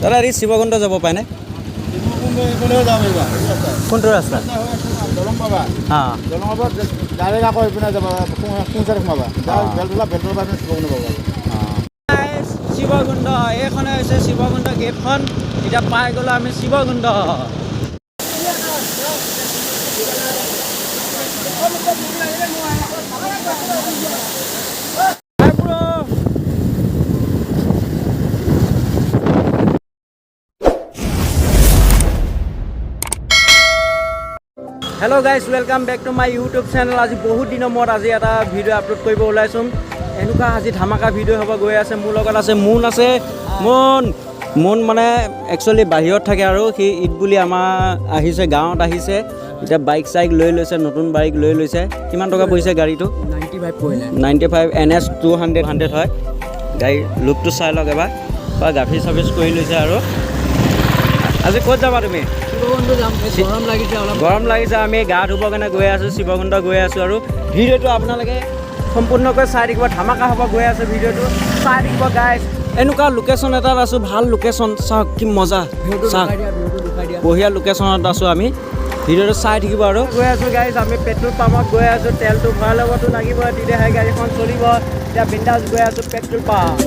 দাদা এই শিৱকুণ্ড যাব পাৰেনে? কোনটো ৰাস্তা? শিৱকুণ্ড এইখনে হৈছে শিৱকুণ্ড গেটখন। এতিয়া পাই গ'লো আমি Shivkund. Hello' guys, welcome back to my YouTube channel. আজি বহুত দিনৰ মূৰত আজি এটা ভিডিঅ' আপলোড কৰিব ওলাইছোঁ। এনেকুৱা আজি ধামাকা ভিডিঅ' হ'ব গৈ আছে। মোৰ লগত আছে মুন আছে। মুন মানে একচুৱেলি বাহিৰত থাকে আৰু সি ঈদ বুলি আমাৰ আহিছে, গাঁৱত আহিছে। এতিয়া বাইক চাইক লৈ লৈছে, নতুন বাইক লৈ লৈছে। কিমান টকা পৰিছে গাড়ীটো? 95 NS 200 হয়। গাড়ীৰ লুকটো চাই লওক এবাৰ। গাফি চাফিচ কৰি লৈছে আৰু। আজি ক'ত যাবা তুমি? গৰম লাগিছে। আমি গা ধুবৰ কাৰণে গৈ আছোঁ, শিৱকুণ্ড গৈ আছোঁ। আৰু ভিডিঅ'টো আপোনালোকে সম্পূৰ্ণকৈ চাই থাকিব। ধামাকা হ'ব গৈ আছে ভিডিঅ'টো, চাই থাকিব গাইজ। এনেকুৱা লোকেশ্যন এটাত আছোঁ, ভাল লোকেশ্যন। চাওক কি মজা, চাওক বঢ়িয়া লোকেশ্যনত আছোঁ আমি। ভিডিঅ'টো চাই থাকিব আৰু গৈ আছোঁ গাইজ। আমি পেট্ৰল পাম্পত গৈ আছোঁ। তেলটো ভৰাই ল'বতো লাগিব, তেতিয়াহে গাড়ীখন চলিব। এতিয়া বিন্দাছ গৈ আছোঁ পেট্ৰল পাম্প।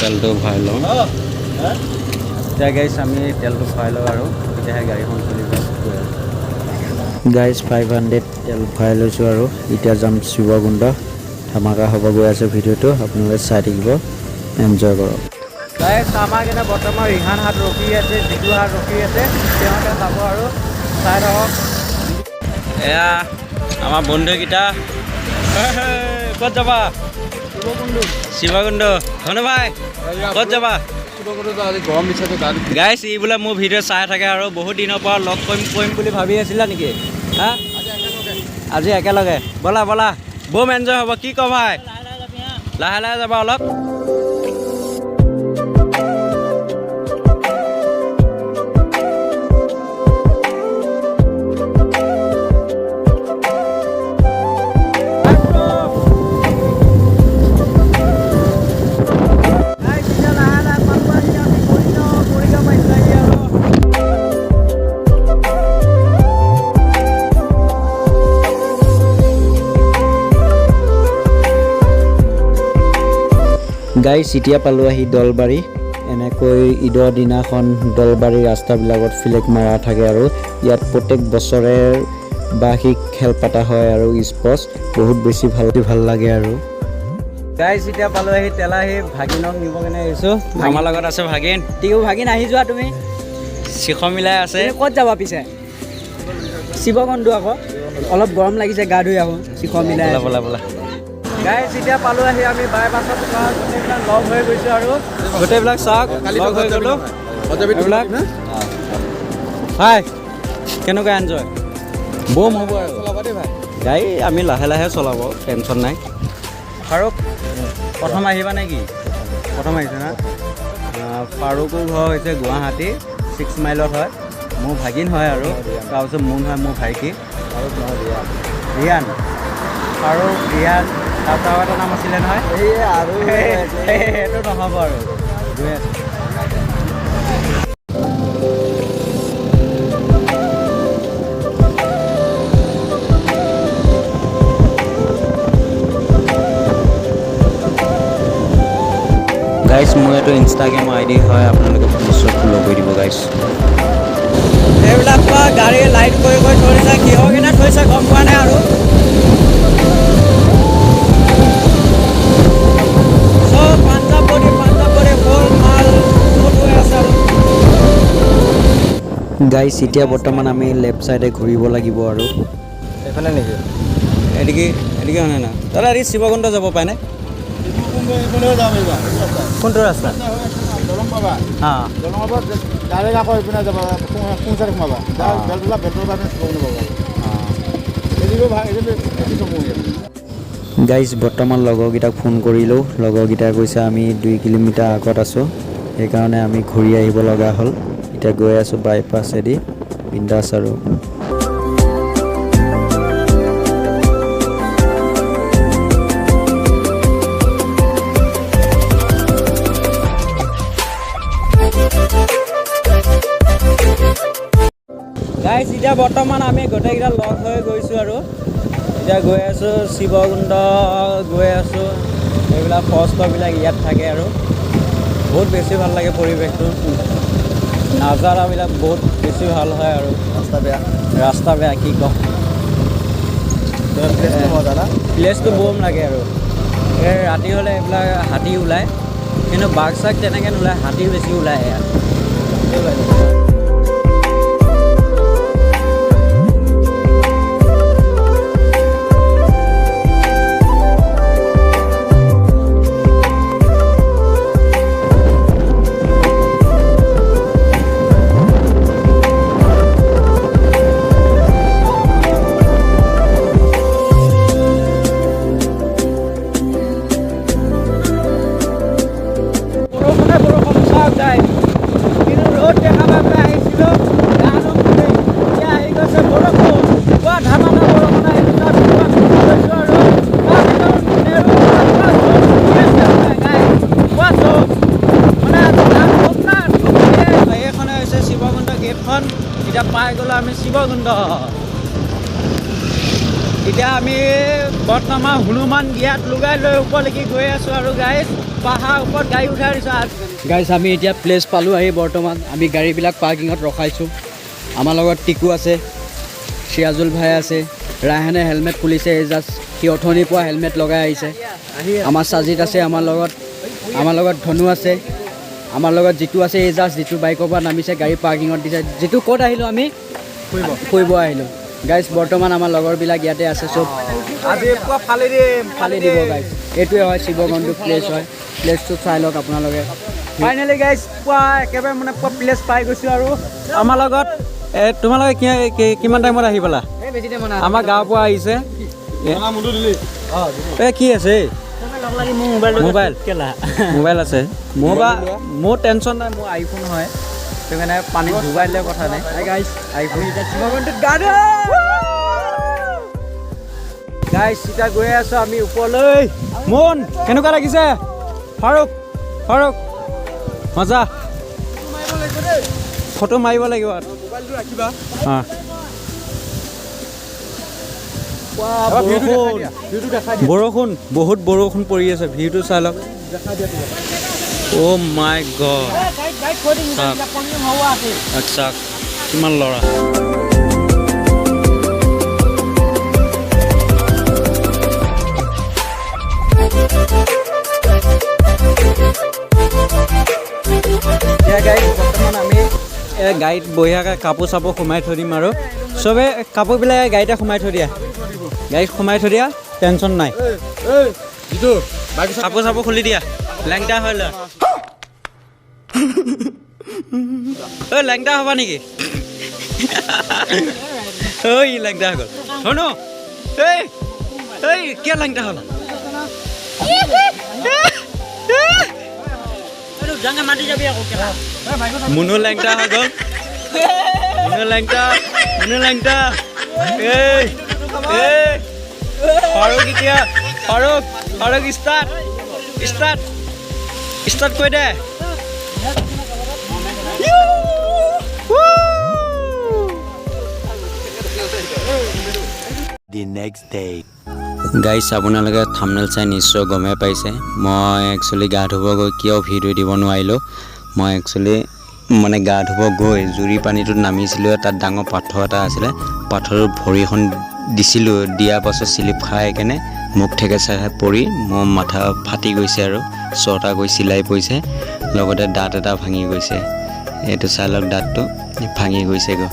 তেলটো ভৰাই লওঁ। এতিয়া গাইজ আমি তেলটো ভৰাই লওঁ আৰু তেতিয়াহে গাড়ীখন চলিব। গাইজ 500 তেল ভৰাই লৈছোঁ আৰু এতিয়া যাম শিৱকুণ্ড। ধামাকা হ'ব গৈ আছে ভিডিঅ'টো, আপোনালোকে চাই থাকিব, এনজয় কৰক। গাইজ আমাৰ কাৰণে বৰ্তমান ৰিহান হাত ৰখি আছে, জিতু হাত ৰখি আছে। তেওঁলোকে যাব আৰু চাই থাকক। এয়া আমাৰ বন্ধুকেইটা। ক'ত যাবা? শিৱকুণ্ড। ধনু ভাই ক'ত যাবা? গাইজ ই বোলে মোৰ ভিডিঅ' চাই থাকে আৰু বহুত দিনৰ পৰা লগ কৰিম বুলি ভাবি আছিলা নেকি? হা, আজি একেলগে ব'লা ব'লা, ব'ম এনজয় হ'ব। কি কওঁ ভাই? লাহে লাহে যাবা অলপ। গাইজ এতিয়া পালোঁ আহি দলবাৰী। এনেকৈ ঈদৰ দিনাখন দলবাৰীৰ ৰাস্তাবিলাকত ফ্লেগ মাৰা থাকে আৰু ইয়াত প্ৰত্যেক বছৰে বাৰ্ষিক খেল পতা হয় আৰু স্পৰ্টছ বহুত বেছি ভাল লাগে আৰু। গাইজ এতিয়া পালোঁ আহি তেলাহী। ভাগিনক নিব কেনে আহিছোঁ। আমাৰ লগত আছে ভাগিন। ভাগিন আহি যোৱা তুমি। চিখ মিলাই আছে। ক'ত যাবা পিছে? শিৱকুণ্ড আকৌ অলপ গৰম লাগিছে, গা ধুই আহোঁ। চিখ মিলাই বলা। গাইজ এতিয়া পালোঁ আহি আমি বাইপাছত গোটেইবিলাক লগ হৈ গৈছোঁ আৰু গোটেইবিলাক চাওক লগ হৈ গ'লোঁ। এইবিলাক হাই কেনেকুৱা এনজয় ব'ম হ'ব আৰু গাড়ী আমি লাহে লাহে চলাব, টেনশ্যন নাই। ফাৰুক প্ৰথম আহিবা নে কি? প্ৰথম আহিছে না? ফাৰুকৰ ঘৰ হৈছে গুৱাহাটী 6 মাইলত হয়। মোৰ ভাগিন হয় আৰু তাৰপিছত মুন হয় মোৰ ভাইটি। ৰিয়ান, ফাৰুক, ৰিয়ান, তাৰপৰা এটা নাম আছিলে নহয়, আৰু সেইটো নহ'ব আৰু গৈ আছে। গাইজ মোৰ এইটো ইনষ্টাগ্ৰামৰ ID হয়, আপোনালোকে নিশ্চয় ফ'ল' কৰি দিব গাইজ। এইবিলাক পৰা গাড়ী লাইট কৰি থৈছে, কিহৰ কিনে থৈছে গম পোৱা নাই আৰু। গাইজ এতিয়া বৰ্তমান আমি লেফ্ট চাইডে ঘূৰিব লাগিব আৰু এইফালে নেকি? এদিকে হয় না দাদা? এই শিৱকুণ্ড যাব পাৰেনে? কোনটো ৰাস্তা? গাইজ বৰ্তমান লগৰকেইটাক ফোন কৰিলোঁ। লগৰকেইটাই কৈছে আমি 2 কিলোমিটাৰ আগত আছোঁ, সেইকাৰণে আমি ঘূৰি আহিব লগা হ'ল। এতিয়া গৈ আছোঁ বাইপাছেদি বিন্দাছ আৰু গাইজ এতিয়া বৰ্তমান আমি গোটেইকেইটা লগ হৈ গৈছোঁ আৰু এতিয়া গৈ আছোঁ শিৱকুণ্ড গৈ আছোঁ এইবিলাক ফৰেষ্টৰবিলাক ইয়াত থাকে আৰু বহুত বেছি ভাল লাগে পৰিৱেশটো নাজাৰাবিলাক বহুত বেছি ভাল হয় আৰু ৰাস্তা বেয়া কি কম প্লেচটো বম লাগে আৰু এই ৰাতি হ'লে এইবিলাক হাতী ওলায় কিন্তু বাঘ চাঘ তেনেকৈ নোলায় হাতী বেছি ওলায় ইয়াত এতিয়া পাই গ'লো আমি শিৱকুণ্ড এতিয়া আমি বৰ্তমান হনুমান গিয়াত লগাই লৈ ওপৰলৈকে গৈ আছোঁ আৰু গাইজ পাহাৰ ওপৰত গাড়ী উঠাই দিছোঁ গাইজ আমি এতিয়া প্লেচ পালোঁ আহি বৰ্তমান আমি গাড়ীবিলাক পাৰ্কিঙত ৰখাইছোঁ আমাৰ লগত টিকু আছে চিৰাজুল ভাই আছে ৰায়হানে হেলমেট খুলিছে জাষ্ট সি অথনিৰ পৰা হেলমেট লগাই আহিছে আমাৰ সাজিদ আছে আমাৰ লগত ধনু আছে আমাৰ লগত যিটো আছে এই জাষ্ট যিটো বাইকৰ পৰা নামিছে গাড়ী পাৰ্কিঙত দিছে যিটো ক'ত আহিলোঁ আমি ফুৰিব আহিলোঁ গাইজ বৰ্তমান আমাৰ লগৰবিলাক ইয়াতে আছে চব আজি পুৰা ফালি দিব গাইজ এইটোৱে হয় শিৱকুণ্ড প্লেচ হয় প্লেচটো চাই লওক আপোনালোকে ফাইনেলি গাইজ পুৰা একেবাৰে মানে পুৰা প্লেচ পাই গৈছোঁ আৰু আমাৰ লগত তোমালোকে কিমান টাইমত আহি পেলা আমাৰ গাঁৱৰ পৰা আহিছে এই কি আছে মোবাইল আছে মোৰ টেনশ্যন নাই মোৰ আইফোন হয় সেইকাৰণে পানীত ডুবাই দিলে কথা নাই আইফোন গাইজ এতিয়া গৈ আছোঁ আমি ওপৰলৈ মন কেনেকুৱা লাগিছে ফাৰুক মজা ফটো মাৰিব লাগিব বৰষুণ বহুত বৰষুণ পৰি আছে ভিউটো চাই লওক অ' মাই গড আচ্ছা কিমান ল'ৰা বৰ্তমান আমি গাড়ীত বঢ়িয়াকৈ কাপোৰ চাপোৰ সোমাই থৈ দিম আৰু চবে কাপোৰবিলাক গাড়ীতে সোমাই থৈ দিয়া গাড়ীত সোমাই থৈ দিয়া টেনশ্যন নাই কাপোৰ চাপোৰ খুলি দিয়া লেংটা হৈ লয় ঐ লেংটা হ'বা নেকি ঐ লেংটা হৈ গ'ল শুনো এই কিয় লেংটা হ'ল মুনু লেংটা হৈ গ'ল মুনু লেংটা ফাৰুক এতিয়া ফাৰুক ষ্টাৰ্ট কৰি দে The next day গাইজ আপোনালোকে থাম্বনেল চাই নিশ্চয় গমেই পাইছে মই একচুৱেলি গা ধুব গৈ কিয় ভিডিঅ' দিব নোৱাৰিলোঁ মই একচুৱেলি মানে গা ধুব গৈ জুৰি পানীটোত নামিছিলোঁ তাত ডাঙৰ পাথৰ এটা আছিলে পাথৰৰ ভৰিখন দিছিলোঁ দিয়াৰ পাছত স্লিপ খাই কেনে মুখ ঠেকেচা খাই পৰি মোৰ মাথা ফাটি গৈছে আৰু ছটা গৈ চিলাই পৰিছে লগতে দাঁত এটা ভাঙি গৈছে এইটো চাই লওক দাঁতটো ভাঙি গৈছেগৈ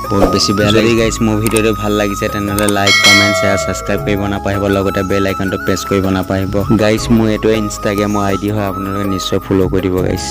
বহুত বেছি বেয়া লাগে গাইজ মোৰ ভিডিঅ'টো ভাল লাগিছে তেনেহ'লে লাইক কমেণ্ট শ্বেয়াৰ ছাবস্ক্ৰাইব কৰিব নাপাহৰিব লগতে বেল আইকনটো প্ৰেছ কৰিব নাপাহৰিব গাইজ মোৰ এইটোৱে ইনষ্টাগ্ৰামৰ আইডি হয় আপোনালোকে নিশ্চয় ফ'ল' কৰি দিব গাইজ